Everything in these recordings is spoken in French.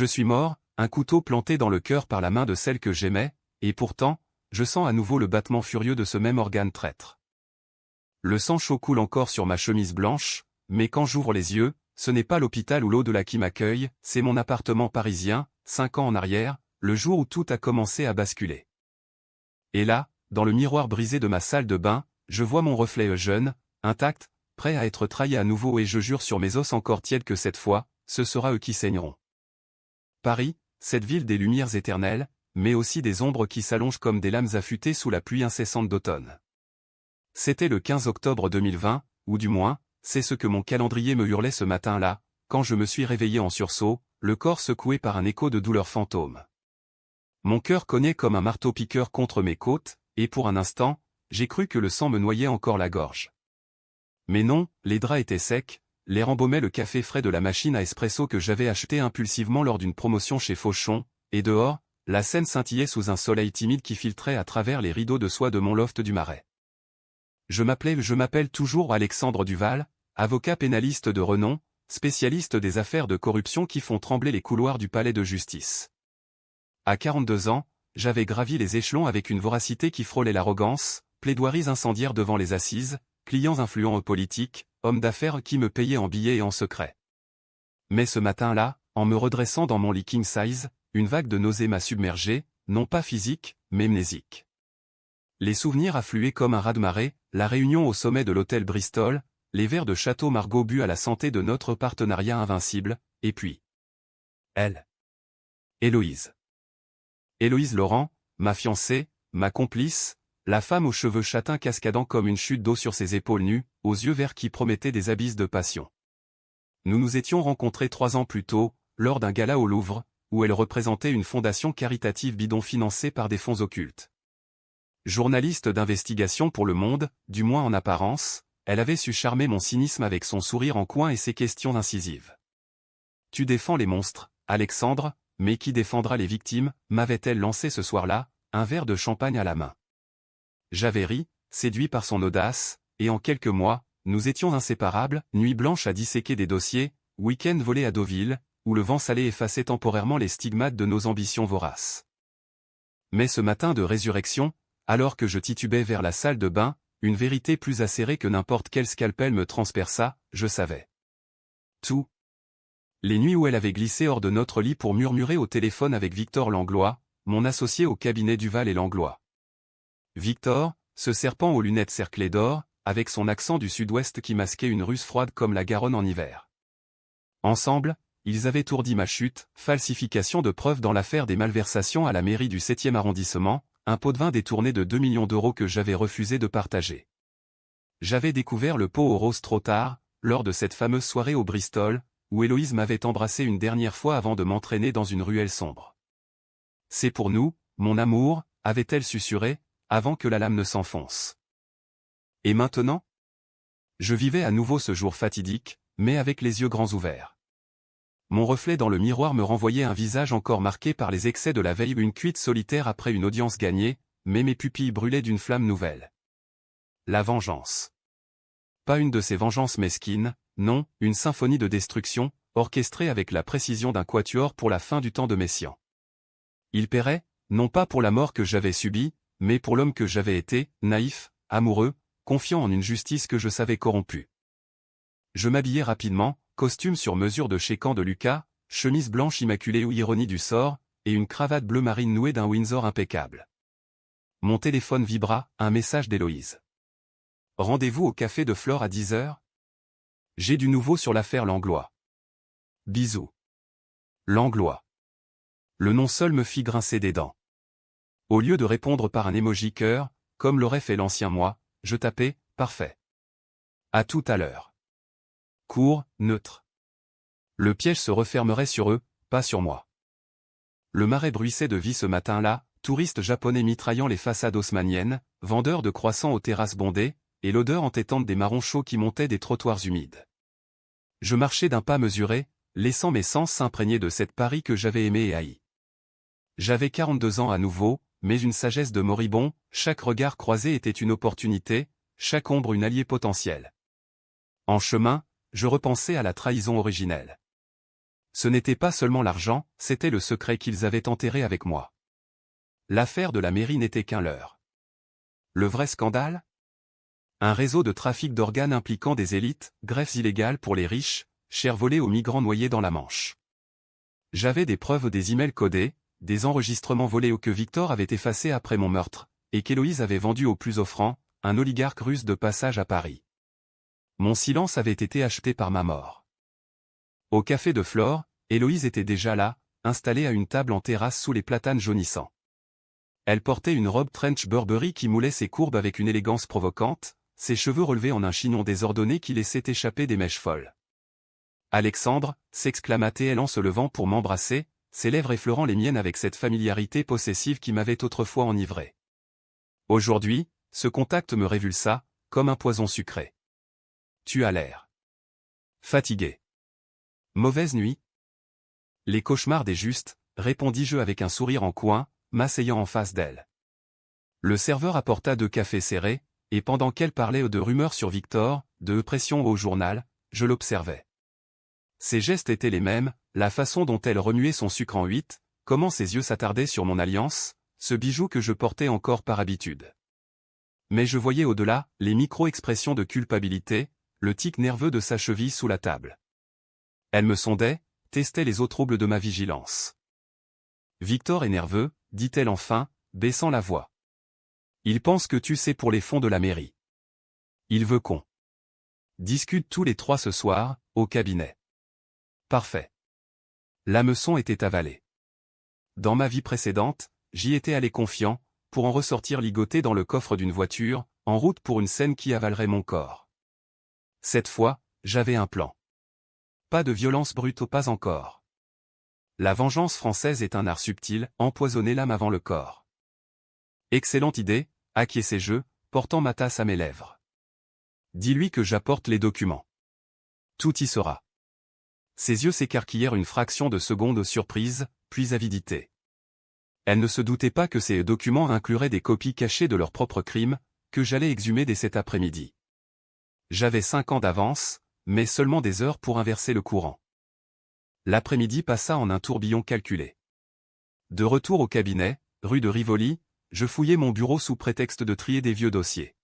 Je suis mort, un couteau planté dans le cœur par la main de celle que j'aimais, et pourtant, je sens à nouveau le battement furieux de ce même organe traître. Le sang chaud coule encore sur ma chemise blanche, mais quand j'ouvre les yeux, ce n'est pas l'hôpital ou l'au-delà qui m'accueille, c'est mon appartement parisien, 5 ans en arrière, le jour où tout a commencé à basculer. Et là, dans le miroir brisé de ma salle de bain, je vois mon reflet jeune, intact, prêt à être trahi à nouveau et je jure sur mes os encore tièdes que cette fois, ce sera eux qui saigneront. Paris, cette ville des lumières éternelles, mais aussi des ombres qui s'allongent comme des lames affûtées sous la pluie incessante d'automne. C'était le 15 octobre 2020, ou du moins, c'est ce que mon calendrier me hurlait ce matin-là, quand je me suis réveillé en sursaut, le corps secoué par un écho de douleur fantôme. Mon cœur cognait comme un marteau-piqueur contre mes côtes, et pour un instant, j'ai cru que le sang me noyait encore la gorge. Mais non, les draps étaient secs, l'air embaumait le café frais de la machine à espresso que j'avais acheté impulsivement lors d'une promotion chez Fauchon, et dehors, la Seine scintillait sous un soleil timide qui filtrait à travers les rideaux de soie de mon loft du Marais. Je m'appelle toujours Alexandre Duval, avocat pénaliste de renom, spécialiste des affaires de corruption qui font trembler les couloirs du palais de justice. À 42 ans, j'avais gravi les échelons avec une voracité qui frôlait l'arrogance, plaidoiries incendiaires devant les assises, clients influents politiques, hommes d'affaires qui me payaient en billets et en secret. Mais ce matin-là, en me redressant dans mon lit king size, une vague de nausée m'a submergé, non pas physique, mais mnésique. Les souvenirs affluaient comme un raz-de-marée, la réunion au sommet de l'hôtel Bristol, les verres de Château Margaux bu à la santé de notre partenariat invincible, et puis... elle. Héloïse. Héloïse Laurent, ma fiancée, ma complice, la femme aux cheveux châtains cascadant comme une chute d'eau sur ses épaules nues, aux yeux verts qui promettaient des abysses de passion. Nous nous étions rencontrés 3 ans plus tôt, lors d'un gala au Louvre, où elle représentait une fondation caritative bidon financée par des fonds occultes. Journaliste d'investigation pour Le Monde, du moins en apparence, elle avait su charmer mon cynisme avec son sourire en coin et ses questions incisives. « Tu défends les monstres, Alexandre, mais qui défendra les victimes ?» m'avait-elle lancé ce soir-là, un verre de champagne à la main. J'avais ri, séduit par son audace, et en quelques mois, nous étions inséparables, nuit blanche à disséquer des dossiers, week-end volé à Deauville, où le vent salé effaçait temporairement les stigmates de nos ambitions voraces. Mais ce matin de résurrection, alors que je titubais vers la salle de bain, une vérité plus acérée que n'importe quel scalpel me transperça, je savais. Tout. Les nuits où elle avait glissé hors de notre lit pour murmurer au téléphone avec Victor Langlois, mon associé au cabinet Duval et Langlois. Victor, ce serpent aux lunettes cerclées d'or, avec son accent du sud-ouest qui masquait une ruse froide comme la Garonne en hiver. Ensemble, ils avaient ourdi ma chute, falsification de preuves dans l'affaire des malversations à la mairie du 7e arrondissement, un pot de vin détourné de 2 millions d'euros que j'avais refusé de partager. J'avais découvert le pot aux roses trop tard, lors de cette fameuse soirée au Bristol, où Héloïse m'avait embrassé une dernière fois avant de m'entraîner dans une ruelle sombre. C'est pour nous, mon amour, avait-elle susurré, avant que la lame ne s'enfonce. Et maintenant? Je vivais à nouveau ce jour fatidique, mais avec les yeux grands ouverts. Mon reflet dans le miroir me renvoyait un visage encore marqué par les excès de la veille, une cuite solitaire après une audience gagnée, mais mes pupilles brûlaient d'une flamme nouvelle. La vengeance. Pas une de ces vengeances mesquines, non, une symphonie de destruction, orchestrée avec la précision d'un quatuor pour la fin du temps de Messiaen. Il paierait, non pas pour la mort que j'avais subie, mais pour l'homme que j'avais été, naïf, amoureux, confiant en une justice que je savais corrompue. Je m'habillai rapidement, costume sur mesure de chez Camp de Lucas, chemise blanche immaculée ou ironie du sort, et une cravate bleu marine nouée d'un Windsor impeccable. Mon téléphone vibra, un message d'Héloïse. Rendez-vous au café de Flore à 10h? J'ai du nouveau sur l'affaire Langlois. Bisous. Langlois. Le nom seul me fit grincer des dents. Au lieu de répondre par un emoji cœur, comme l'aurait fait l'ancien moi, je tapais « Parfait. À tout à l'heure. » Court, neutre. Le piège se refermerait sur eux, pas sur moi. Le Marais bruissait de vie ce matin-là, touristes japonais mitraillant les façades haussmanniennes, vendeurs de croissants aux terrasses bondées, et l'odeur entêtante des marrons chauds qui montaient des trottoirs humides. Je marchais d'un pas mesuré, laissant mes sens s'imprégner de cette Paris que j'avais aimée et haï. J'avais 42 ans à nouveau, mais une sagesse de moribond, chaque regard croisé était une opportunité, chaque ombre une alliée potentielle. En chemin, je repensais à la trahison originelle. Ce n'était pas seulement l'argent, c'était le secret qu'ils avaient enterré avec moi. L'affaire de la mairie n'était qu'un leurre. Le vrai scandale? Un réseau de trafic d'organes impliquant des élites, greffes illégales pour les riches, chairs volées aux migrants noyés dans la Manche. J'avais des preuves des emails codés, des enregistrements volés ou que Victor avait effacés après mon meurtre, et qu'Héloïse avait vendu au plus offrant, un oligarque russe de passage à Paris. Mon silence avait été acheté par ma mort. Au café de Flore, Héloïse était déjà là, installée à une table en terrasse sous les platanes jaunissants. Elle portait une robe trench Burberry qui moulait ses courbes avec une élégance provocante, ses cheveux relevés en un chignon désordonné qui laissait échapper des mèches folles. « Alexandre » s'exclama-t-elle en se levant pour m'embrasser, ses lèvres effleurant les miennes avec cette familiarité possessive qui m'avait autrefois enivré. Aujourd'hui, ce contact me révulsa, comme un poison sucré. Tu as l'air fatigué. Mauvaise nuit? Les cauchemars des justes, répondis-je avec un sourire en coin, m'asseyant en face d'elle. Le serveur apporta 2 cafés serrés, et pendant qu'elle parlait de rumeurs sur Victor, de pression au journal, je l'observais. Ses gestes étaient les mêmes, la façon dont elle remuait son sucre en 8, comment ses yeux s'attardaient sur mon alliance, ce bijou que je portais encore par habitude. Mais je voyais au-delà, les micro-expressions de culpabilité, le tic nerveux de sa cheville sous la table. Elle me sondait, testait les eaux troubles de ma vigilance. Victor est nerveux, dit-elle enfin, baissant la voix. Il pense que tu sais pour les fonds de la mairie. Il veut qu'on discute tous les 3 ce soir, au cabinet. Parfait. L'hameçon était avalé. Dans ma vie précédente, j'y étais allé confiant, pour en ressortir ligoté dans le coffre d'une voiture, en route pour une scène qui avalerait mon corps. Cette fois, j'avais un plan. Pas de violence brute, pas encore. La vengeance française est un art subtil, empoisonner l'âme avant le corps. Excellente idée, acquiesçai-je, portant ma tasse à mes lèvres. Dis-lui que j'apporte les documents. Tout y sera. Ses yeux s'écarquillèrent une fraction de seconde surprise, puis avidité. Elle ne se doutait pas que ces documents incluraient des copies cachées de leurs propres crimes, que j'allais exhumer dès cet après-midi. J'avais 5 ans d'avance, mais seulement des heures pour inverser le courant. L'après-midi passa en un tourbillon calculé. De retour au cabinet, rue de Rivoli, je fouillai mon bureau sous prétexte de trier des vieux dossiers.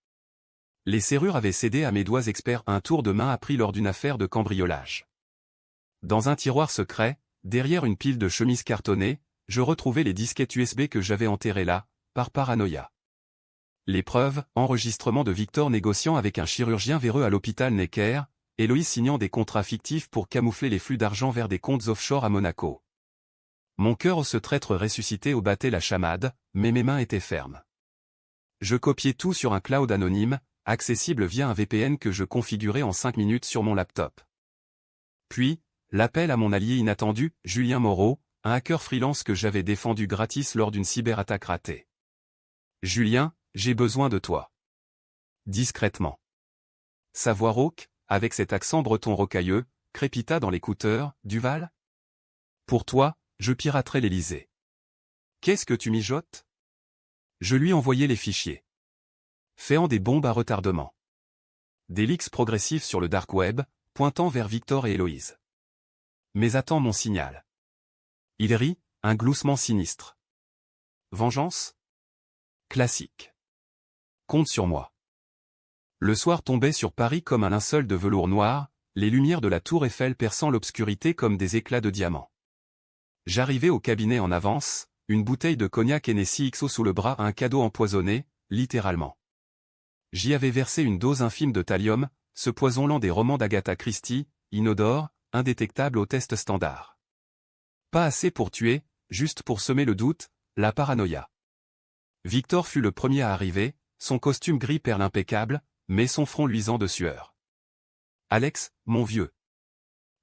Les serrures avaient cédé à mes doigts experts, un tour de main appris lors d'une affaire de cambriolage. Dans un tiroir secret, derrière une pile de chemises cartonnées, je retrouvai les disquettes USB que j'avais enterrées là, par paranoïa. Les preuves, enregistrement de Victor négociant avec un chirurgien véreux à l'hôpital Necker, Héloïse signant des contrats fictifs pour camoufler les flux d'argent vers des comptes offshore à Monaco. Mon cœur ce traître ressuscité au battait la chamade, mais mes mains étaient fermes. Je copiai tout sur un cloud anonyme, accessible via un VPN que je configurais en 5 minutes sur mon laptop. Puis, l'appel à mon allié inattendu, Julien Moreau, un hacker freelance que j'avais défendu gratis lors d'une cyberattaque ratée. Julien, j'ai besoin de toi. Discrètement. Sa voix rauque, avec cet accent breton rocailleux, crépita dans l'écouteur. Duval? Pour toi, je piraterai l'Élysée. Qu'est-ce que tu mijotes? Je lui envoyai les fichiers. Féant des bombes à retardement. Des leaks progressifs sur le dark web, pointant vers Victor et Héloïse. Mais attends mon signal. Il rit, un gloussement sinistre. Vengeance? Classique. Compte sur moi. Le soir tombait sur Paris comme un linceul de velours noir, les lumières de la tour Eiffel perçant l'obscurité comme des éclats de diamants. J'arrivai au cabinet en avance, une bouteille de cognac Hennessy XO sous le bras, un cadeau empoisonné, littéralement. J'y avais versé une dose infime de thallium, ce poison lent des romans d'Agatha Christie, inodore, indétectable au test standard. Pas assez pour tuer, juste pour semer le doute, la paranoïa. Victor fut le premier à arriver, son costume gris perle impeccable, mais son front luisant de sueur. Alex, mon vieux.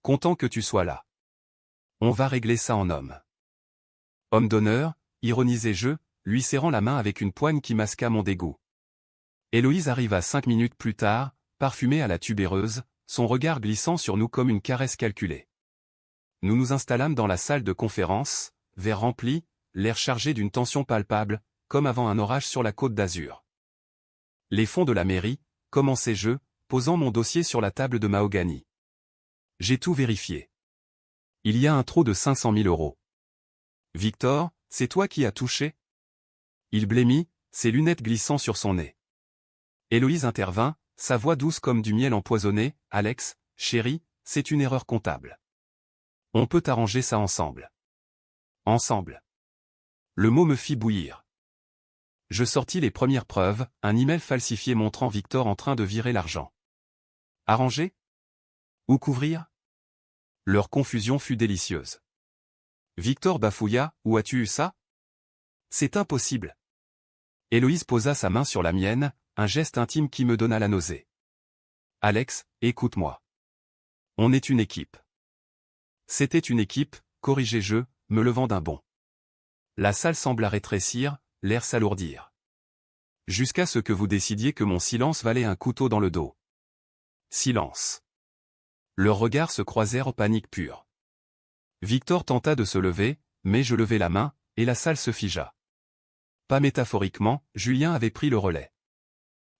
Content que tu sois là. On va régler ça en homme. Homme d'honneur, ironisai-je, lui serrant la main avec une poigne qui masqua mon dégoût. Héloïse arriva 5 minutes plus tard, parfumée à la tubéreuse, son regard glissant sur nous comme une caresse calculée. Nous nous installâmes dans la salle de conférence, verre rempli, l'air chargé d'une tension palpable, comme avant un orage sur la côte d'Azur. Les fonds de la mairie, commençai-je, posant mon dossier sur la table de mahogany. J'ai tout vérifié. Il y a un trop de 500 000 euros. Victor, c'est toi qui as touché? Il blêmit, ses lunettes glissant sur son nez. Héloïse intervint, sa voix douce comme du miel empoisonné. Alex, chéri, c'est une erreur comptable. On peut arranger ça ensemble. Ensemble. Le mot me fit bouillir. Je sortis les premières preuves, un email falsifié montrant Victor en train de virer l'argent. Arranger? Ou couvrir? Leur confusion fut délicieuse. Victor bafouilla, où as-tu eu ça? C'est impossible. Héloïse posa sa main sur la mienne, un geste intime qui me donna la nausée. Alex, écoute-moi. On est une équipe. C'était une équipe, corrigeai-je, me levant d'un bond. La salle sembla rétrécir, l'air s'alourdir. Jusqu'à ce que vous décidiez que mon silence valait un couteau dans le dos. Silence. Leurs regards se croisèrent, panique pure. Victor tenta de se lever, mais je levai la main, et la salle se figea. Pas métaphoriquement, Julien avait pris le relais.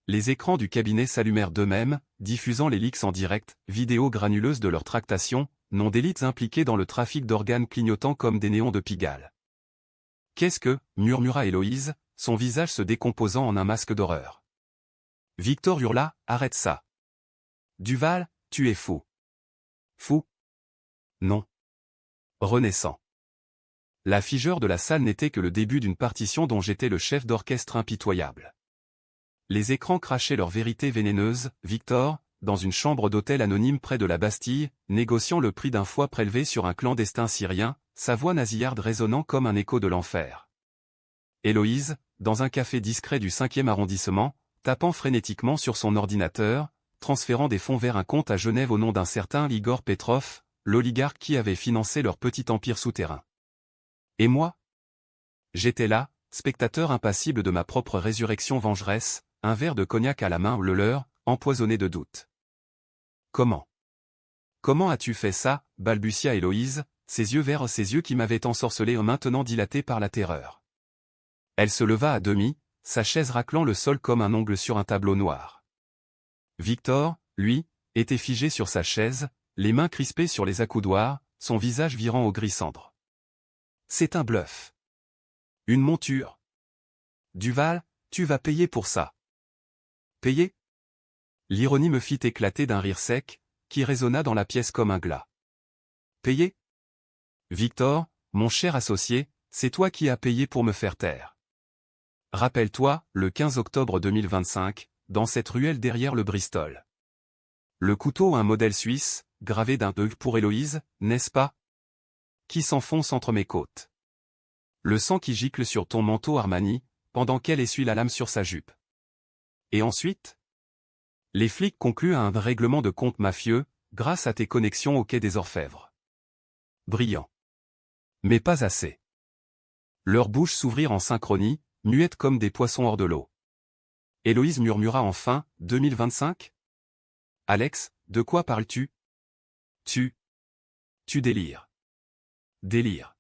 Les écrans du cabinet s'allumèrent d'eux-mêmes, diffusant les leaks en direct, vidéos granuleuses de leur tractation, nom d'élites impliquées dans le trafic d'organes clignotant comme des néons de Pigalle. Qu'est-ce que, murmura Héloïse, son visage se décomposant en un masque d'horreur. Victor hurla, arrête ça. Duval, tu es fou. Fou? Non. Renaissant. La figeur de la salle n'était que le début d'une partition dont j'étais le chef d'orchestre impitoyable. Les écrans crachaient leur vérité vénéneuse. Victor, dans une chambre d'hôtel anonyme près de la Bastille, négociant le prix d'un foie prélevé sur un clandestin syrien, sa voix nasillarde résonnant comme un écho de l'enfer. Héloïse, dans un café discret du 5e arrondissement, tapant frénétiquement sur son ordinateur, transférant des fonds vers un compte à Genève au nom d'un certain Igor Petrov, l'oligarque qui avait financé leur petit empire souterrain. Et moi? J'étais là, spectateur impassible de ma propre résurrection vengeresse, un verre de cognac à la main, le leur, empoisonné de doutes. Comment? Comment as-tu fait ça? Balbutia Héloïse, ses yeux verts, ses yeux qui m'avaient ensorcelé maintenant dilatés par la terreur. Elle se leva à demi, sa chaise raclant le sol comme un ongle sur un tableau noir. Victor, lui, était figé sur sa chaise, les mains crispées sur les accoudoirs, son visage virant au gris cendre. C'est un bluff. Une monture. Duval, tu vas payer pour ça. Payer? L'ironie me fit éclater d'un rire sec, qui résonna dans la pièce comme un glas. Payer? Victor, mon cher associé, c'est toi qui as payé pour me faire taire. Rappelle-toi, le 15 octobre 2025, dans cette ruelle derrière le Bristol. Le couteau, un modèle suisse, gravé d'un E pour Héloïse, n'est-ce pas? Qui s'enfonce entre mes côtes. Le sang qui gicle sur ton manteau Armani, pendant qu'elle essuie la lame sur sa jupe. Et ensuite? Les flics concluent à un règlement de compte mafieux, grâce à tes connexions au quai des Orfèvres. Brillant. Mais pas assez. Leurs bouches s'ouvrirent en synchronie, muettes comme des poissons hors de l'eau. Héloïse murmura enfin, 2025? Alex, de quoi parles-tu? Tu délires. Délire.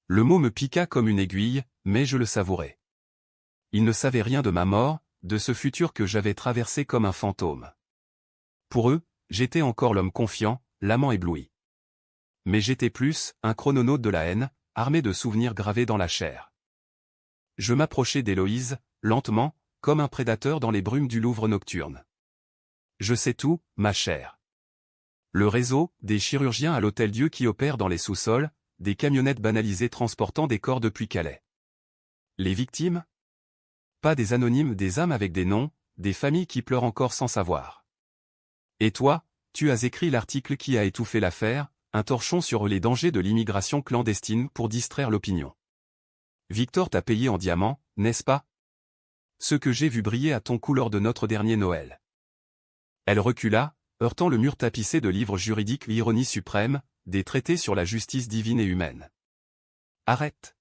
Le mot me piqua comme une aiguille, mais je le savourais. Ils ne savaient rien de ma mort, de ce futur que j'avais traversé comme un fantôme. Pour eux, j'étais encore l'homme confiant, l'amant ébloui. Mais j'étais plus, un chrononaute de la haine, armé de souvenirs gravés dans la chair. Je m'approchai d'Héloïse, lentement, comme un prédateur dans les brumes du Louvre nocturne. Je sais tout, ma chère. Le réseau, des chirurgiens à l'Hôtel-Dieu qui opèrent dans les sous-sols, des camionnettes banalisées transportant des corps depuis Calais. Les victimes? Pas des anonymes, des âmes avec des noms, des familles qui pleurent encore sans savoir. Et toi, tu as écrit l'article qui a étouffé l'affaire, un torchon sur les dangers de l'immigration clandestine pour distraire l'opinion. Victor t'a payé en diamants, n'est-ce pas? Ce que j'ai vu briller à ton cou lors de notre dernier Noël. Elle recula, heurtant le mur tapissé de livres juridiques, l'ironie suprême, des traités sur la justice divine et humaine. Arrête.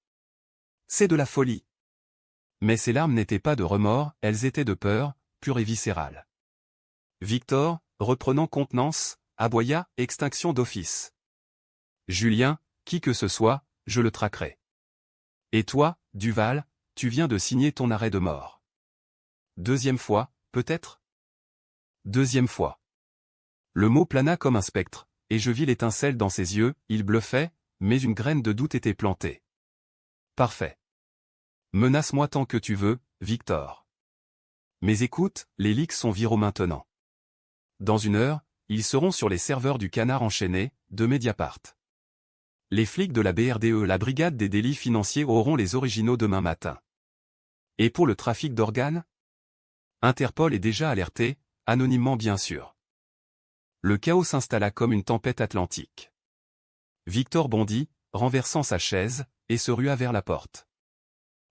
C'est de la folie. Mais ces larmes n'étaient pas de remords, elles étaient de peur, pure et viscérale. Victor, reprenant contenance, aboya, extinction d'office. Julien, qui que ce soit, je le traquerai. Et toi, Duval, tu viens de signer ton arrêt de mort. Deuxième fois, peut-être? Deuxième fois. Le mot plana comme un spectre, et je vis l'étincelle dans ses yeux, il bluffait, mais une graine de doute était plantée. Parfait. Menace-moi tant que tu veux, Victor. Mais écoute, les leaks sont viraux maintenant. Dans 1 heure, ils seront sur les serveurs du Canard enchaîné, de Mediapart. Les flics de la BRDE, la brigade des délits financiers, auront les originaux demain matin. Et pour le trafic d'organes? Interpol est déjà alerté, anonymement bien sûr. Le chaos s'installa comme une tempête atlantique. Victor bondit, renversant sa chaise, et se rua vers la porte.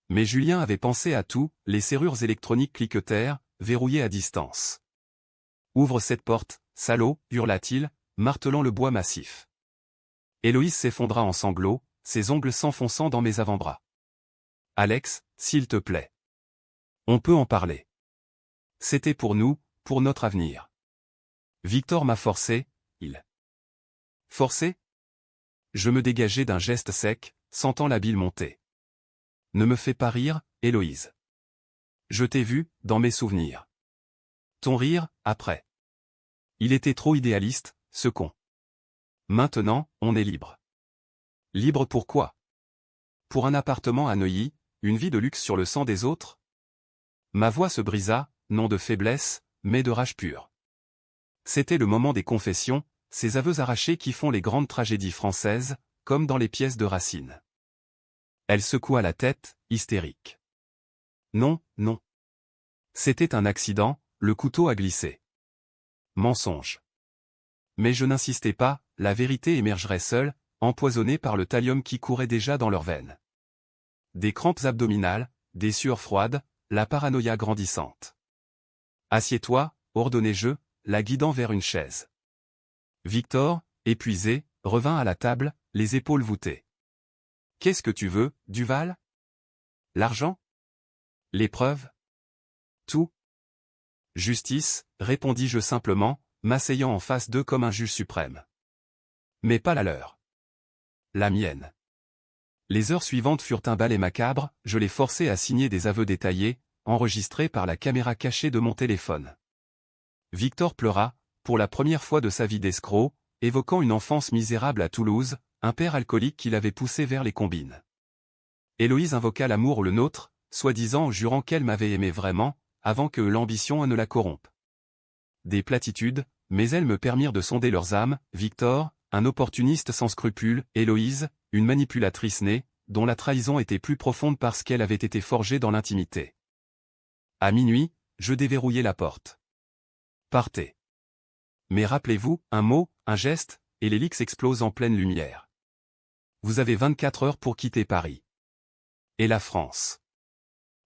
Mais Julien avait pensé à tout, les serrures électroniques cliquetèrent, verrouillées à distance. « Ouvre cette porte, salaud !» hurla-t-il, martelant le bois massif. Héloïse s'effondra en sanglots, ses ongles s'enfonçant dans mes avant-bras. « Alex, s'il te plaît. On peut en parler. C'était pour nous, pour notre avenir. » Victor m'a forcé, il. Forcé? Je me dégageai d'un geste sec, sentant la bile monter. Ne me fais pas rire, Héloïse. Je t'ai vu, dans mes souvenirs. Ton rire, après. Il était trop idéaliste, ce con. Maintenant, on est libre. Libre pourquoi? Pour un appartement à Neuilly, une vie de luxe sur le sang des autres? Ma voix se brisa, non de faiblesse, mais de rage pure. C'était le moment des confessions, ces aveux arrachés qui font les grandes tragédies françaises, comme dans les pièces de Racine. Elle secoua la tête, hystérique. Non, non. C'était un accident, le couteau a glissé. Mensonge. Mais je n'insistais pas, la vérité émergerait seule, empoisonnée par le thallium qui courait déjà dans leurs veines. Des crampes abdominales, des sueurs froides, la paranoïa grandissante. Assieds-toi, ordonnai-je, la guidant vers une chaise. Victor, épuisé, revint à la table, les épaules voûtées. Qu'est-ce que tu veux, Duval? L'argent? Les preuves? Tout? Justice, répondis-je simplement, m'asseyant en face d'eux comme un juge suprême. Mais pas la leur. La mienne. Les heures suivantes furent un balai macabre, je les forçai à signer des aveux détaillés, enregistrés par la caméra cachée de mon téléphone. Victor pleura, pour la première fois de sa vie d'escroc, évoquant une enfance misérable à Toulouse, un père alcoolique qui l'avait poussé vers les combines. Héloïse invoqua l'amour le nôtre, soi-disant en jurant qu'elle m'avait aimé vraiment, avant que l'ambition ne la corrompe. Des platitudes, mais elles me permirent de sonder leurs âmes, Victor, un opportuniste sans scrupules, Héloïse, une manipulatrice née, dont la trahison était plus profonde parce qu'elle avait été forgée dans l'intimité. À minuit, je déverrouillai la porte. Partez. Mais rappelez-vous, un mot, un geste, et l'hélix explose en pleine lumière. Vous avez 24 heures pour quitter Paris. Et la France.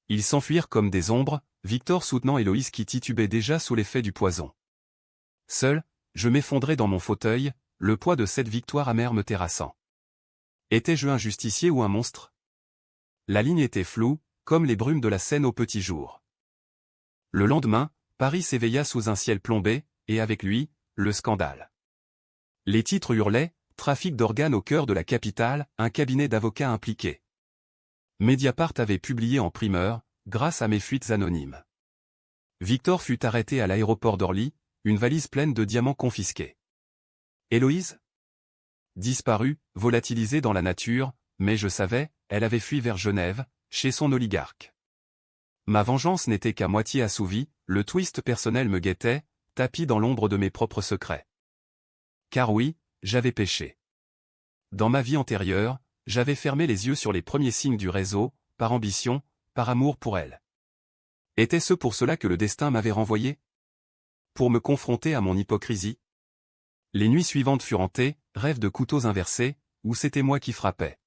Ils s'enfuirent comme des ombres, Victor soutenant Héloïse qui titubait déjà sous l'effet du poison. Seul, je m'effondrais dans mon fauteuil, le poids de cette victoire amère me terrassant. Étais-je un justicier ou un monstre? La ligne était floue, comme les brumes de la Seine au petit jour. Le lendemain, Paris s'éveilla sous un ciel plombé, et avec lui, le scandale. Les titres hurlaient, trafic d'organes au cœur de la capitale, un cabinet d'avocats impliqué. Mediapart avait publié en primeur, grâce à mes fuites anonymes. Victor fut arrêté à l'aéroport d'Orly, une valise pleine de diamants confisqués. Héloïse? Disparue, volatilisée dans la nature, mais je savais, elle avait fui vers Genève, chez son oligarque. Ma vengeance n'était qu'à moitié assouvie, le twist personnel me guettait, tapi dans l'ombre de mes propres secrets. Car oui, j'avais péché. Dans ma vie antérieure, j'avais fermé les yeux sur les premiers signes du réseau, par ambition, par amour pour elle. Était-ce pour cela que le destin m'avait renvoyé? Pour me confronter à mon hypocrisie? Les nuits suivantes furent hantées, rêves de couteaux inversés, où c'était moi qui frappais.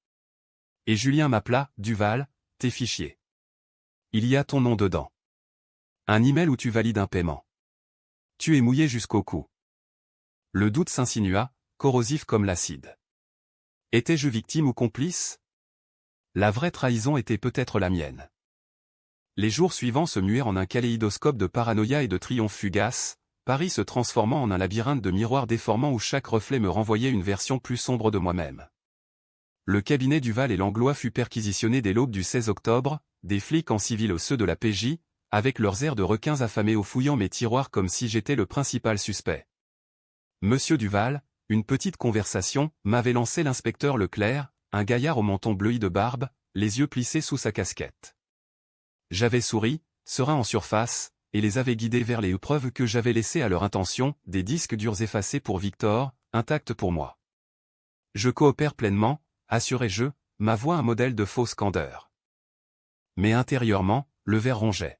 Et Julien m'appela, Duval, tes fichiers. Il y a ton nom dedans. Un email où tu valides un paiement. Tu es mouillé jusqu'au cou. Le doute s'insinua, corrosif comme l'acide. Étais-je victime ou complice? La vraie trahison était peut-être la mienne. Les jours suivants se muèrent en un kaléidoscope de paranoïa et de triomphe fugace, Paris se transformant en un labyrinthe de miroirs déformants où chaque reflet me renvoyait une version plus sombre de moi-même. Le cabinet Duval et Langlois fut perquisitionné dès l'aube du 16 octobre, des flics en civil aux ceux de la PJ, avec leurs airs de requins affamés au fouillant mes tiroirs comme si j'étais le principal suspect. Monsieur Duval, une petite conversation, m'avait lancé l'inspecteur Leclerc, un gaillard au menton bleui de barbe, les yeux plissés sous sa casquette. J'avais souri, serein en surface, et les avais guidés vers les preuves que j'avais laissées à leur intention, des disques durs effacés pour Victor, intacts pour moi. Je coopère pleinement, assurai-je, ma voix un modèle de fausse candeur. Mais intérieurement, le ver rongeait.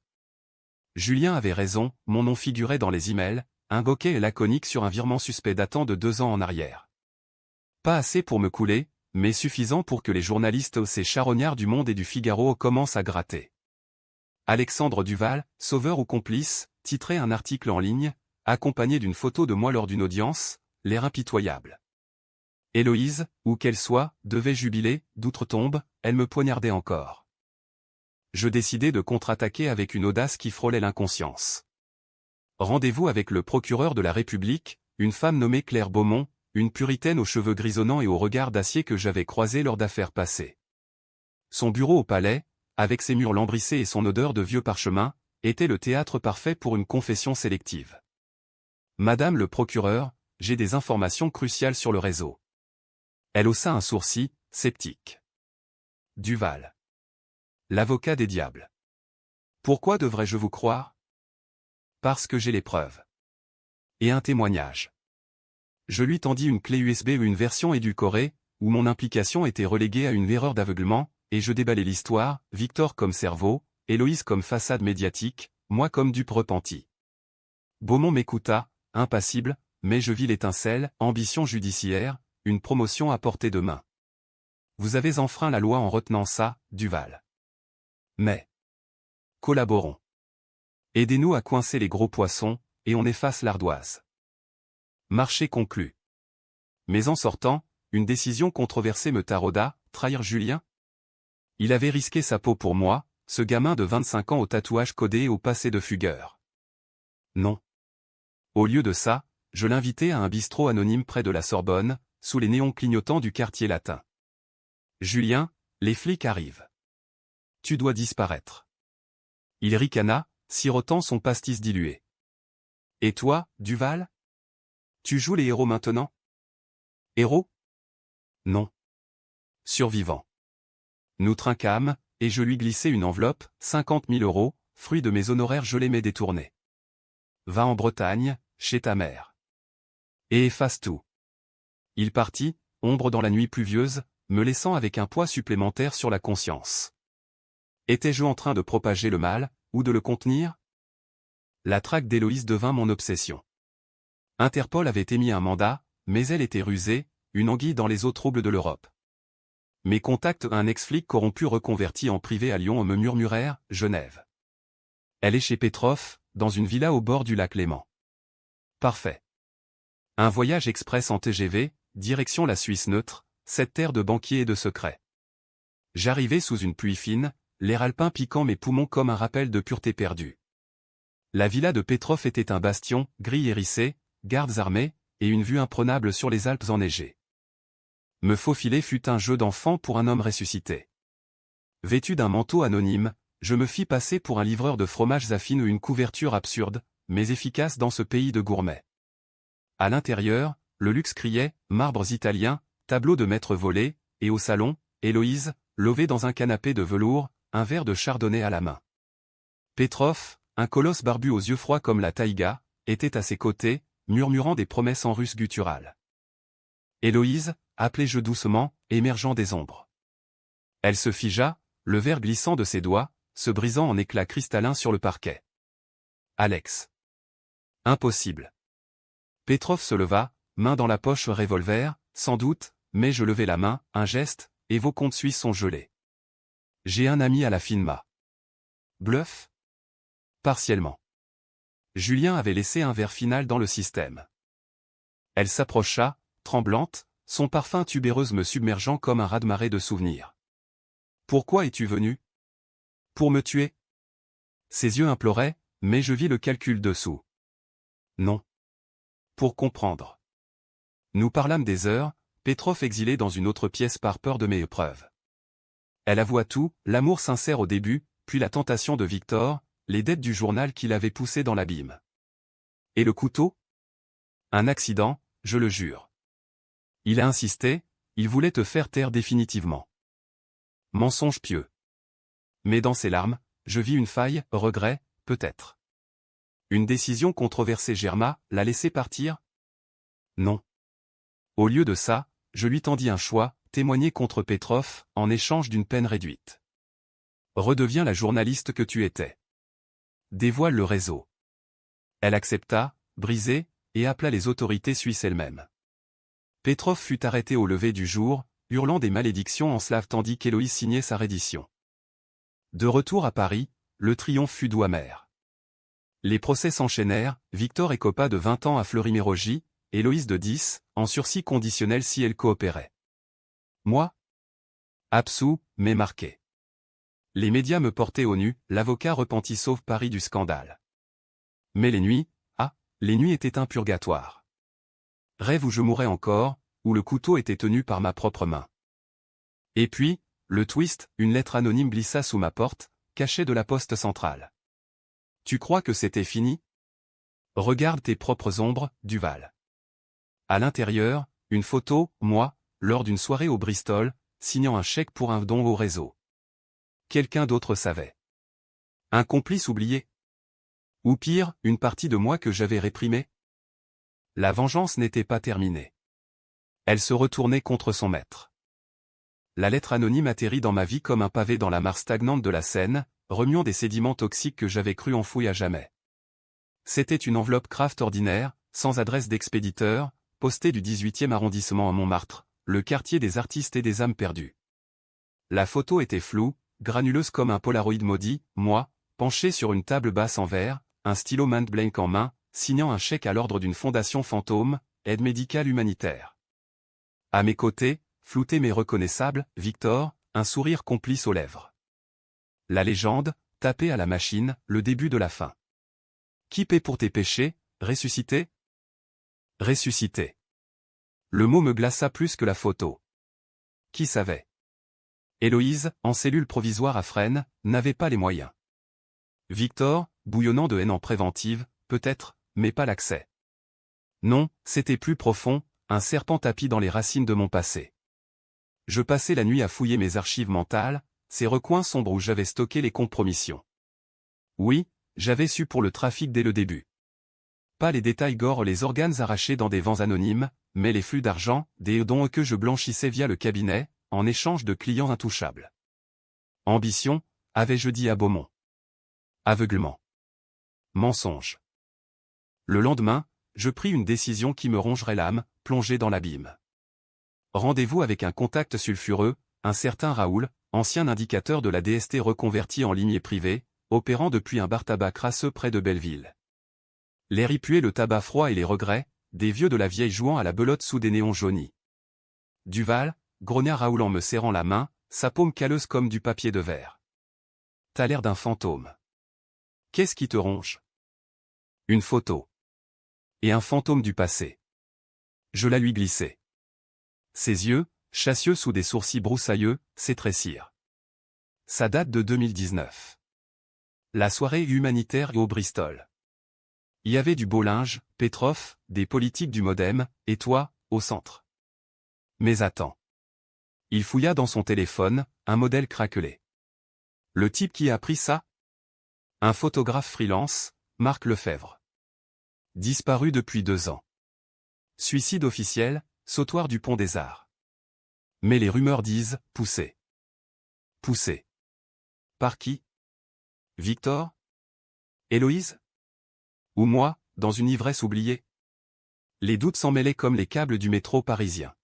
Julien avait raison, mon nom figurait dans les emails, un bokeh laconique sur un virement suspect datant de 2 ans en arrière. Pas assez pour me couler, mais suffisant pour que les journalistes ces charognards du Monde et du Figaro commencent à gratter. Alexandre Duval, sauveur ou complice, titrait un article en ligne, accompagné d'une photo de moi lors d'une audience, l'air impitoyable. Héloïse, où qu'elle soit, devait jubiler, d'outre-tombe, elle me poignardait encore. Je décidai de contre-attaquer avec une audace qui frôlait l'inconscience. Rendez-vous avec le procureur de la République, une femme nommée Claire Beaumont, une puritaine aux cheveux grisonnants et au regard d'acier que j'avais croisé lors d'affaires passées. Son bureau au palais, avec ses murs lambrissés et son odeur de vieux parchemin, était le théâtre parfait pour une confession sélective. Madame le procureur, j'ai des informations cruciales sur le réseau. Elle haussa un sourcil, sceptique. Duval. L'avocat des diables. Pourquoi devrais-je vous croire? Parce que j'ai les preuves. Et un témoignage. Je lui tendis une clé USB ou une version édulcorée, où mon implication était reléguée à une erreur d'aveuglement, et je déballai l'histoire, Victor comme cerveau, Héloïse comme façade médiatique, moi comme dupe repentie. Beaumont m'écouta, impassible, mais je vis l'étincelle, ambition judiciaire, une promotion à portée de main. Vous avez enfreint la loi en retenant ça, Duval. Mais collaborons. Aidez-nous à coincer les gros poissons, et on efface l'ardoise. Marché conclu. Mais en sortant, une décision controversée me tarauda, trahir Julien? Il avait risqué sa peau pour moi, ce gamin de 25 ans au tatouage codé et au passé de fugueur. Non. Au lieu de ça, je l'invitai à un bistrot anonyme près de la Sorbonne, sous les néons clignotants du quartier latin. Julien, les flics arrivent. Tu dois disparaître. Il ricana, sirotant son pastis dilué. Et toi, Duval? Tu joues les héros maintenant? Héros? Non. Survivant. Nous trinquâmes, et je lui glissai une enveloppe, 50 000 €, fruit de mes honoraires gelés mais détournés. Va en Bretagne, chez ta mère. Et efface tout. Il partit, ombre dans la nuit pluvieuse, me laissant avec un poids supplémentaire sur la conscience. Étais-je en train de propager le mal, ou de le contenir? La traque d'Héloïse devint mon obsession. Interpol avait émis un mandat, mais elle était rusée, une anguille dans les eaux troubles de l'Europe. Mes contacts, un ex-flic corrompu reconverti en privé à Lyon, me murmurèrent « Genève. Elle est chez Petrov, dans une villa au bord du lac Léman. » Parfait. Un voyage express en TGV, direction la Suisse neutre, cette terre de banquiers et de secrets. J'arrivai sous une pluie fine, l'air alpin piquant mes poumons comme un rappel de pureté perdue. La villa de Petrov était un bastion, gris hérissé, gardes armés, et une vue imprenable sur les Alpes enneigées. Me faufiler fut un jeu d'enfant pour un homme ressuscité. Vêtu d'un manteau anonyme, je me fis passer pour un livreur de fromages affines ou une couverture absurde, mais efficace dans ce pays de gourmets. À l'intérieur, le luxe criait, marbres italiens, tableaux de maître volés, et au salon, Héloïse, levée dans un canapé de velours, un verre de chardonnay à la main. Petrov, un colosse barbu aux yeux froids comme la taïga, était à ses côtés, murmurant des promesses en russe guttural. Héloïse, appelai-je doucement, émergeant des ombres. Elle se figea, le verre glissant de ses doigts, se brisant en éclats cristallins sur le parquet. Alex. Impossible. Petrov se leva, main dans la poche revolver, sans doute, mais je levai la main, un geste, et vos comptes suisses sont gelés. J'ai un ami à la FINMA. Bluff? Partiellement. Julien avait laissé un verre final dans le système. Elle s'approcha, tremblante, son parfum tubéreuse me submergeant comme un raz-de-marée de souvenirs. Pourquoi es-tu venu? Pour me tuer? Ses yeux imploraient, mais je vis le calcul dessous. Non. Pour comprendre. Nous parlâmes des heures, Petrov exilé dans une autre pièce par peur de mes épreuves. Elle avoua tout, l'amour sincère au début, puis la tentation de Victor, les dettes du journal qui l'avait poussé dans l'abîme. Et le couteau? Un accident, je le jure. Il a insisté, il voulait te faire taire définitivement. Mensonge pieux. Mais dans ses larmes, je vis une faille, regret, peut-être. Une décision controversée. Germa l'a laissé partir? Non. Au lieu de ça, je lui tendis un choix, témoigner contre Petrov, en échange d'une peine réduite. Redeviens la journaliste que tu étais. Dévoile le réseau. Elle accepta, brisée, et appela les autorités suisses elles-mêmes. Petrov fut arrêté au lever du jour, hurlant des malédictions en slave tandis qu'Héloïse signait sa reddition. De retour à Paris, le triomphe fut doux amer. Les procès s'enchaînèrent, Victor écopa de 20 ans à Fleury-Mérogis, Héloïse de 10, en sursis conditionnel si elle coopérait. Moi? Absous, mais marqué. Les médias me portaient au nu, l'avocat repenti sauve Paris du scandale. Mais les nuits étaient un purgatoire. Rêve où je mourais encore, où le couteau était tenu par ma propre main. Et puis, le twist, une lettre anonyme glissa sous ma porte, cachée de la poste centrale. Tu crois que c'était fini? Regarde tes propres ombres, Duval. À l'intérieur, une photo, moi, lors d'une soirée au Bristol, signant un chèque pour un don au réseau. Quelqu'un d'autre savait. Un complice oublié? Ou pire, une partie de moi que j'avais réprimée? La vengeance n'était pas terminée. Elle se retournait contre son maître. La lettre anonyme atterrit dans ma vie comme un pavé dans la mare stagnante de la Seine, remuant des sédiments toxiques que j'avais cru enfouis à jamais. C'était une enveloppe Kraft ordinaire, sans adresse d'expéditeur, postée du 18e arrondissement à Montmartre, le quartier des artistes et des âmes perdues. La photo était floue, granuleuse comme un polaroid maudit, moi, penché sur une table basse en verre, un stylo main blank en main, signant un chèque à l'ordre d'une fondation fantôme, aide médicale humanitaire. À mes côtés, flouté mais reconnaissable, Victor, un sourire complice aux lèvres. La légende, tapée à la machine, le début de la fin. Qui paie pour tes péchés, ressuscité? Ressuscité. Le mot me glaça plus que la photo. Qui savait? Héloïse, en cellule provisoire à Fresnes, n'avait pas les moyens. Victor, bouillonnant de haine en préventive, peut-être, mais pas l'accès. Non, c'était plus profond, un serpent tapi dans les racines de mon passé. Je passais la nuit à fouiller mes archives mentales, ces recoins sombres où j'avais stocké les compromissions. Oui, j'avais su pour le trafic dès le début. Pas les détails gore, les organes arrachés dans des vents anonymes, mais les flux d'argent, des dons que je blanchissais via le cabinet, en échange de clients intouchables. Ambition, avais-je dit à Beaumont. Aveuglement. Mensonge. Le lendemain, je pris une décision qui me rongerait l'âme, plongée dans l'abîme. Rendez-vous avec un contact sulfureux, un certain Raoul, ancien indicateur de la DST reconverti en ligne privée, opérant depuis un bar-tabac crasseux près de Belleville. L'air y puait le tabac froid et les regrets, des vieux de la vieille jouant à la belote sous des néons jaunis. Duval, grogna Raoul en me serrant la main, sa paume calleuse comme du papier de verre. T'as l'air d'un fantôme. Qu'est-ce qui te ronge? Une photo. Et un fantôme du passé. Je la lui glissai. Ses yeux, chassieux sous des sourcils broussailleux, s'étrécirent. Ça date de 2019. La soirée humanitaire au Bristol. Il y avait du beau linge, Petrov, des politiques du Modem, et toi, au centre. Mais attends. Il fouilla dans son téléphone, un modèle craquelé. Le type qui a pris ça? Un photographe freelance, Marc Lefebvre. Disparu depuis 2 ans. Suicide officiel, sautoir du pont des Arts. Mais les rumeurs disent, poussé. Poussé. Par qui? Victor? Héloïse? Ou moi, dans une ivresse oubliée? Les doutes s'en mêlaient comme les câbles du métro parisien.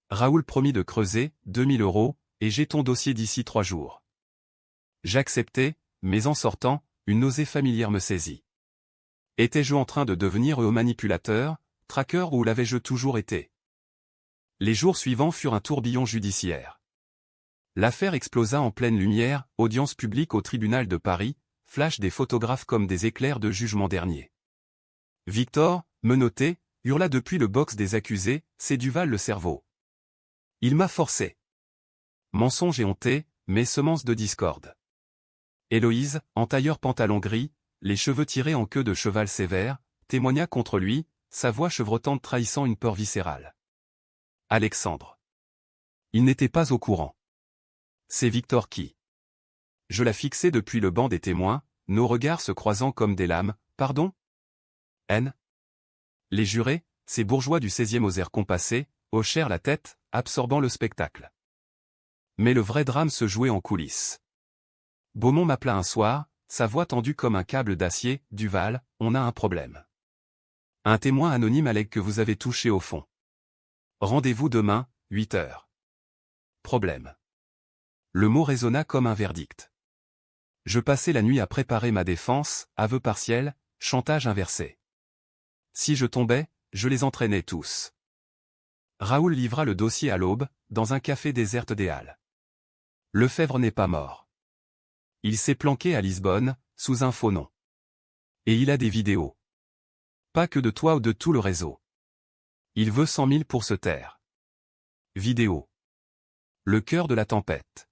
Raoul promit de creuser, 2000 €, et j'ai ton dossier d'ici 3 jours. J'acceptai, mais en sortant, une nausée familière me saisit. Étais-je en train de devenir manipulateur, traqueur ou l'avais-je toujours été? Les jours suivants furent un tourbillon judiciaire. L'affaire explosa en pleine lumière, audience publique au tribunal de Paris, flash des photographes comme des éclairs de jugement dernier. Victor, menotté, hurla depuis le box des accusés, c'est Duval le cerveau. Il m'a forcé. Mensonge et honté, mais semence de discorde. Héloïse, en tailleur pantalon gris, les cheveux tirés en queue de cheval sévère, témoigna contre lui, sa voix chevrotante trahissant une peur viscérale. Alexandre. Il n'était pas au courant. C'est Victor qui. Je la fixais depuis le banc des témoins, nos regards se croisant comme des lames. Pardon? N. Les jurés, ces bourgeois du 16e aux airs compassés, hochèrent la tête, absorbant le spectacle. Mais le vrai drame se jouait en coulisses. Beaumont m'appela un soir, sa voix tendue comme un câble d'acier. Duval, on a un problème. Un témoin anonyme allègue que vous avez touché au fond. Rendez-vous demain, 8 heures. Problème. Le mot résonna comme un verdict. Je passai la nuit à préparer ma défense, aveu partiel, chantage inversé. Si je tombais, je les entraînais tous. Raoul livra le dossier à l'aube, dans un café déserte des Halles. Lefebvre n'est pas mort. Il s'est planqué à Lisbonne, sous un faux nom. Et il a des vidéos. Pas que de toi ou de tout le réseau. Il veut 100 000 pour se taire. Vidéo. Le cœur de la tempête.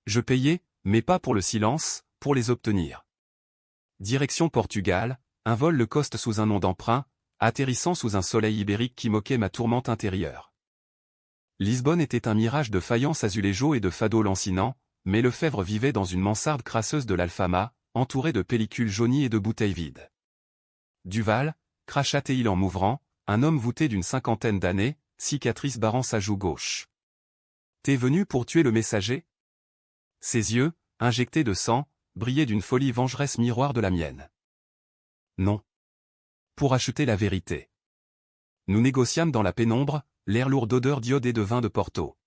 Je payais, mais pas pour le silence, pour les obtenir. Direction Portugal, un vol le coste sous un nom d'emprunt, atterrissant sous un soleil ibérique qui moquait ma tourmente intérieure. Lisbonne était un mirage de faïence azuléjo et de fado lancinant, mais Lefebvre vivait dans une mansarde crasseuse de l'Alfama, entourée de pellicules jaunies et de bouteilles vides. Duval, crachatait-il en m'ouvrant, un homme voûté d'une 50aine d'années, cicatrice barrant sa joue gauche. T'es venu pour tuer le messager? Ses yeux, injectés de sang, brillaient d'une folie vengeresse miroir de la mienne. Non. Pour acheter la vérité. Nous négociâmes dans la pénombre, l'air lourd d'odeur d'iode et de vin de Porto.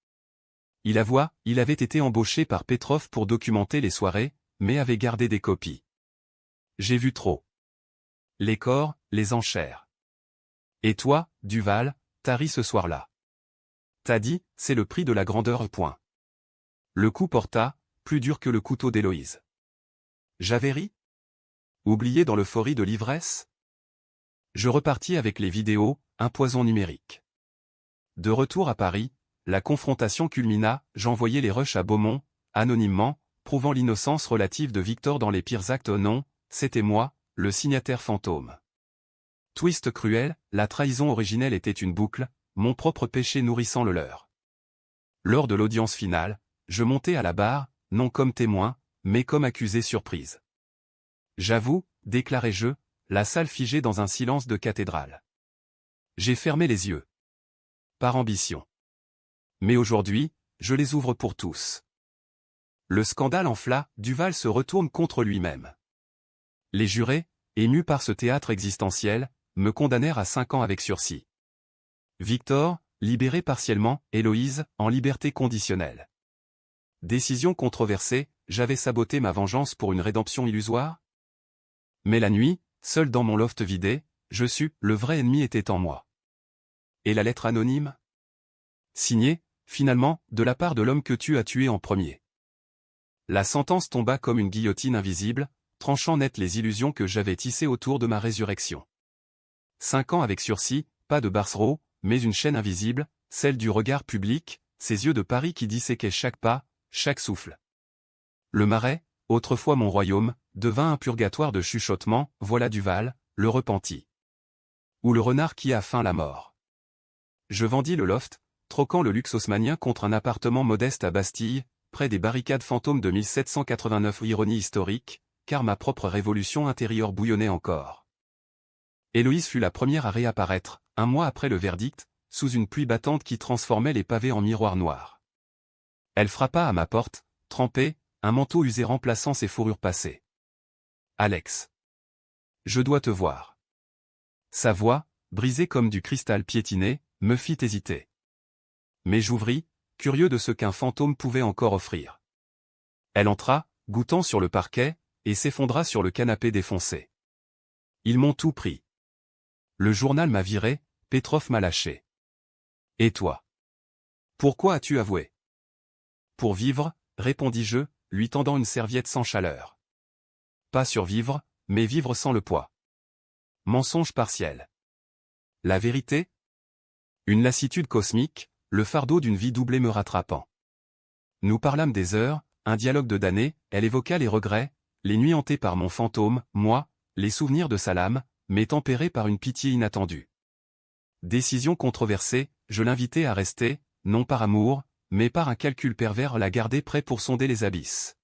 Il avait été embauché par Petrov pour documenter les soirées, mais avait gardé des copies. J'ai vu trop. Les corps, les enchères. Et toi, Duval, t'as ri ce soir-là. T'as dit, c'est le prix de la grandeur. Point. Le coup porta, plus dur que le couteau d'Héloïse. J'avais ri? Oublié dans l'euphorie de l'ivresse? Je repartis avec les vidéos, un poison numérique. De retour à Paris, la confrontation culmina, j'envoyai les rushs à Beaumont, anonymement, prouvant l'innocence relative de Victor dans les pires actes. Non, c'était moi, le signataire fantôme. Twist cruel, la trahison originelle était une boucle, mon propre péché nourrissant le leur. Lors de l'audience finale, je montai à la barre, non comme témoin, mais comme accusé surprise. J'avoue, déclarai-je, la salle figée dans un silence de cathédrale. J'ai fermé les yeux. Par ambition. Mais aujourd'hui, je les ouvre pour tous. Le scandale enfla, Duval se retourne contre lui-même. Les jurés, émus par ce théâtre existentiel, me condamnèrent à 5 ans avec sursis. Victor, libéré partiellement, Héloïse, en liberté conditionnelle. Décision controversée, j'avais saboté ma vengeance pour une rédemption illusoire? Mais la nuit, seul dans mon loft vidé, je sus, le vrai ennemi était en moi. Et la lettre anonyme? Signée, finalement, de la part de l'homme que tu as tué en premier. La sentence tomba comme une guillotine invisible, tranchant net les illusions que j'avais tissées autour de ma résurrection. 5 ans avec sursis, pas de Barceau, mais une chaîne invisible, celle du regard public, ces yeux de Paris qui disséquaient chaque pas, chaque souffle. Le Marais, autrefois mon royaume, devint un purgatoire de chuchotements. Voilà Duval, le repenti. Ou le renard qui a faim la mort. Je vendis le loft, troquant le luxe haussmannien contre un appartement modeste à Bastille, près des barricades fantômes de 1789. Ironie historique, car ma propre révolution intérieure bouillonnait encore. Héloïse fut la première à réapparaître, un mois après le verdict, sous une pluie battante qui transformait les pavés en miroirs noirs. Elle frappa à ma porte, trempée, un manteau usé remplaçant ses fourrures passées. Alex. Je dois te voir. Sa voix, brisée comme du cristal piétiné, me fit hésiter. Mais j'ouvris, curieux de ce qu'un fantôme pouvait encore offrir. Elle entra, goûtant sur le parquet, et s'effondra sur le canapé défoncé. Ils m'ont tout pris. Le journal m'a viré, Petrov m'a lâché. Et toi? Pourquoi as-tu avoué? Pour vivre, répondis-je, lui tendant une serviette sans chaleur. Pas survivre, mais vivre sans le poids. Mensonge partiel. La vérité? Une lassitude cosmique, le fardeau d'une vie doublée me rattrapant. Nous parlâmes des heures, un dialogue de damnés, elle évoqua les regrets, les nuits hantées par mon fantôme, moi, les souvenirs de Salam, mais tempérés par une pitié inattendue. Décision controversée, je l'invitais à rester, non par amour, mais par un calcul pervers la garder prêt pour sonder les abysses.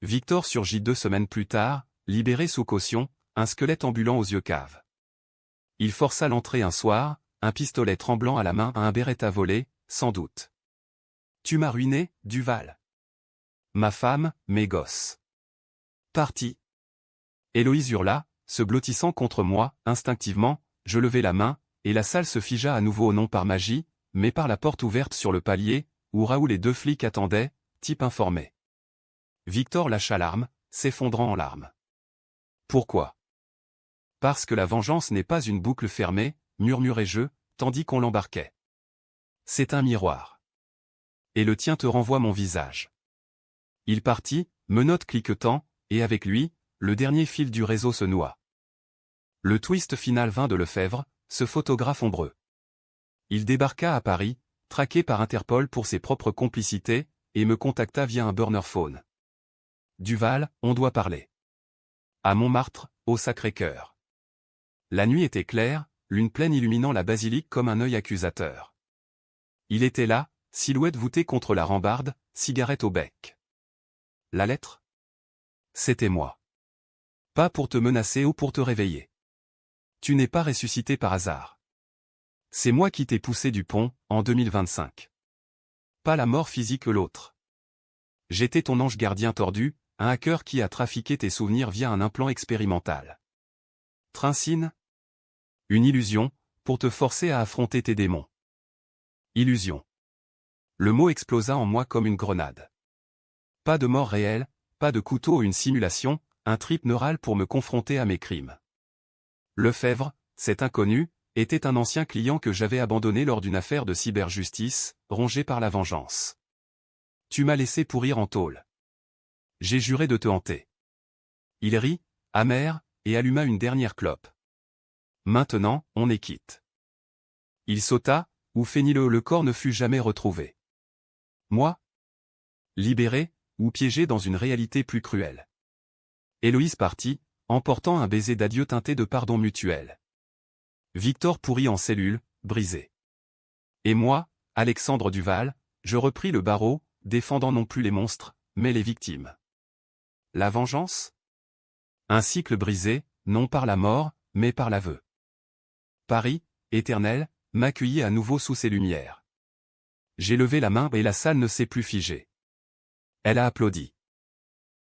Victor surgit 2 semaines plus tard, libéré sous caution, un squelette ambulant aux yeux caves. Il força l'entrée un soir, un pistolet tremblant à la main à un Beretta volé, sans doute. Tu m'as ruiné, Duval. Ma femme, mes gosses. Parti. Héloïse hurla, se blottissant contre moi, instinctivement, je levai la main, et la salle se figea à nouveau non par magie, mais par la porte ouverte sur le palier, où Raoul et 2 flics attendaient, type informé. Victor lâcha l'arme, s'effondrant en larmes. Pourquoi? Parce que la vengeance n'est pas une boucle fermée, murmurai-je, tandis qu'on l'embarquait. C'est un miroir. Et le tien te renvoie mon visage. Il partit, menottes cliquetant, et avec lui, le dernier fil du réseau se noua. Le twist final vint de Lefebvre, ce photographe ombreux. Il débarqua à Paris, traqué par Interpol pour ses propres complicités, et me contacta via un burner phone. Duval, on doit parler. À Montmartre, au Sacré-Cœur. La nuit était claire, lune pleine illuminant la basilique comme un œil accusateur. Il était là, silhouette voûtée contre la rambarde, cigarette au bec. La lettre? C'était moi. Pas pour te menacer ou pour te réveiller. Tu n'es pas ressuscité par hasard. C'est moi qui t'ai poussé du pont, en 2025. Pas la mort physique que l'autre. J'étais ton ange gardien tordu, un hacker qui a trafiqué tes souvenirs via un implant expérimental. Trincine? Une illusion, pour te forcer à affronter tes démons. Illusion. Le mot explosa en moi comme une grenade. Pas de mort réelle, pas de couteau ou une simulation, un trip neural pour me confronter à mes crimes. Lefebvre, cet inconnu, était un ancien client que j'avais abandonné lors d'une affaire de cyberjustice, rongé par la vengeance. Tu m'as laissé pourrir en tôle. J'ai juré de te hanter. Il rit, amer, et alluma une dernière clope. Maintenant, on est quitte. Il sauta, ou feignit-le, le corps ne fut jamais retrouvé. Moi? Libéré, ou piégé dans une réalité plus cruelle. Héloïse partit, emportant un baiser d'adieu teinté de pardon mutuel. Victor pourrit en cellule, brisé. Et moi, Alexandre Duval, je repris le barreau, défendant non plus les monstres, mais les victimes. La vengeance? Un cycle brisé, non par la mort, mais par l'aveu. Paris, éternel, m'accueillit à nouveau sous ses lumières. J'ai levé la main et la salle ne s'est plus figée. Elle a applaudi.